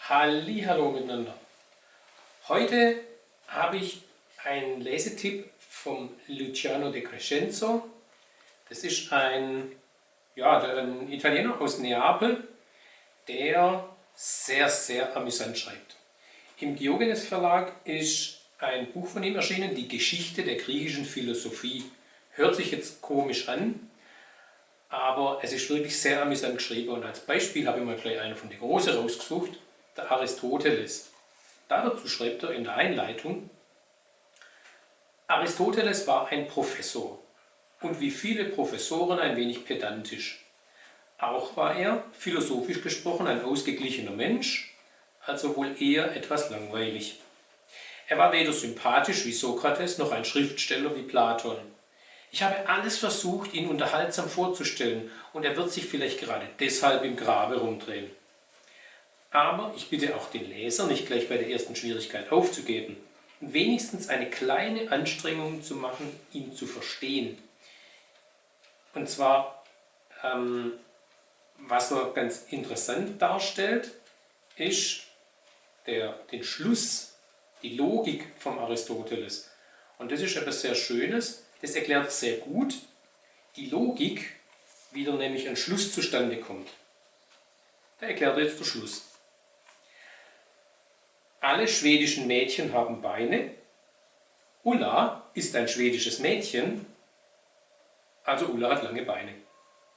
Hallihallo miteinander. Heute habe ich einen Lesetipp vom Luciano de Crescenzo. Das ist ein Italiener aus Neapel, der sehr amüsant schreibt. Im Diogenes Verlag ist ein Buch von ihm erschienen, die Geschichte der griechischen Philosophie. Hört sich jetzt komisch an, aber es ist wirklich sehr amüsant geschrieben. Und als Beispiel habe ich mal gleich einen von den Großen rausgesucht, der Aristoteles. Dazu schreibt er in der Einleitung: Aristoteles war ein Professor und wie viele Professoren ein wenig pedantisch. Auch war er, philosophisch gesprochen, ein ausgeglichener Mensch, also wohl eher etwas langweilig. Er war weder sympathisch wie Sokrates noch ein Schriftsteller wie Platon. Ich habe alles versucht, ihn unterhaltsam vorzustellen, und er wird sich vielleicht gerade deshalb im Grabe rumdrehen. Aber ich bitte auch den Leser, nicht gleich bei der ersten Schwierigkeit aufzugeben und wenigstens eine kleine Anstrengung zu machen, ihn zu verstehen. Und zwar, was er ganz interessant darstellt, ist den Schluss, die Logik vom Aristoteles. Und das ist etwas sehr Schönes, das erklärt sehr gut die Logik, wie da nämlich ein Schluss zustande kommt. Da erklärt er jetzt den Schluss. Alle schwedischen Mädchen haben Beine. Ulla ist ein schwedisches Mädchen, also Ulla hat lange Beine.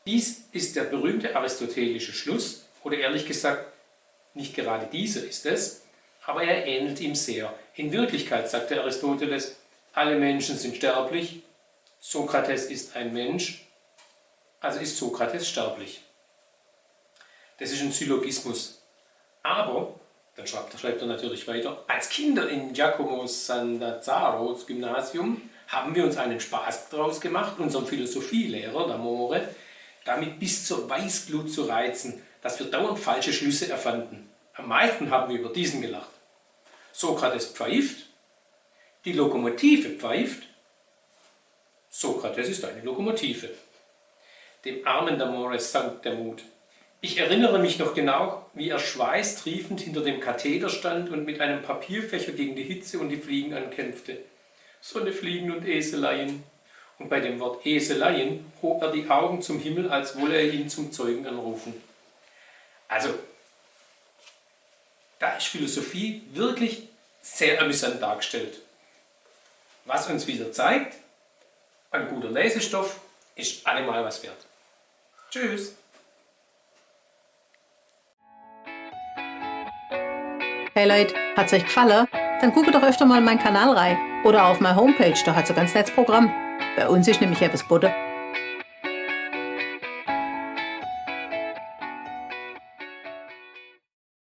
Dies ist der berühmte aristotelische Schluss, oder ehrlich gesagt, nicht gerade dieser ist es, aber er ähnelt ihm sehr. In Wirklichkeit, sagte Aristoteles, alle Menschen sind sterblich, Sokrates ist ein Mensch, also ist Sokrates sterblich. Das ist ein Syllogismus. Aber, dann schreibt er natürlich weiter, als Kinder in Giacomo Sannazzaros Gymnasium haben wir uns einen Spaß daraus gemacht, unserem Philosophielehrer, d'Amore, damit bis zur Weißglut zu reizen, dass wir dauernd falsche Schlüsse erfanden. Am meisten haben wir über diesen gelacht. Sokrates pfeift, die Lokomotive pfeift, Sokrates ist eine Lokomotive. Dem armen d'Amore sank der Mut. Ich erinnere mich noch genau, wie er schweißtriefend hinter dem Katheder stand und mit einem Papierfächer gegen die Hitze und die Fliegen ankämpfte. So eine Fliegen und Eseleien. Und bei dem Wort Eseleien hob er die Augen zum Himmel, als wolle er ihn zum Zeugen anrufen. Also, da ist Philosophie wirklich sehr amüsant dargestellt. Was uns wieder zeigt, ein guter Lesestoff ist allemal was wert. Tschüss! Hey Leute, hat's euch gefallen? Dann guckt doch öfter mal in meinen Kanal rein oder auf meine Homepage, da hat's ein ganz nettes Programm. Bei uns ist nämlich etwas geboten.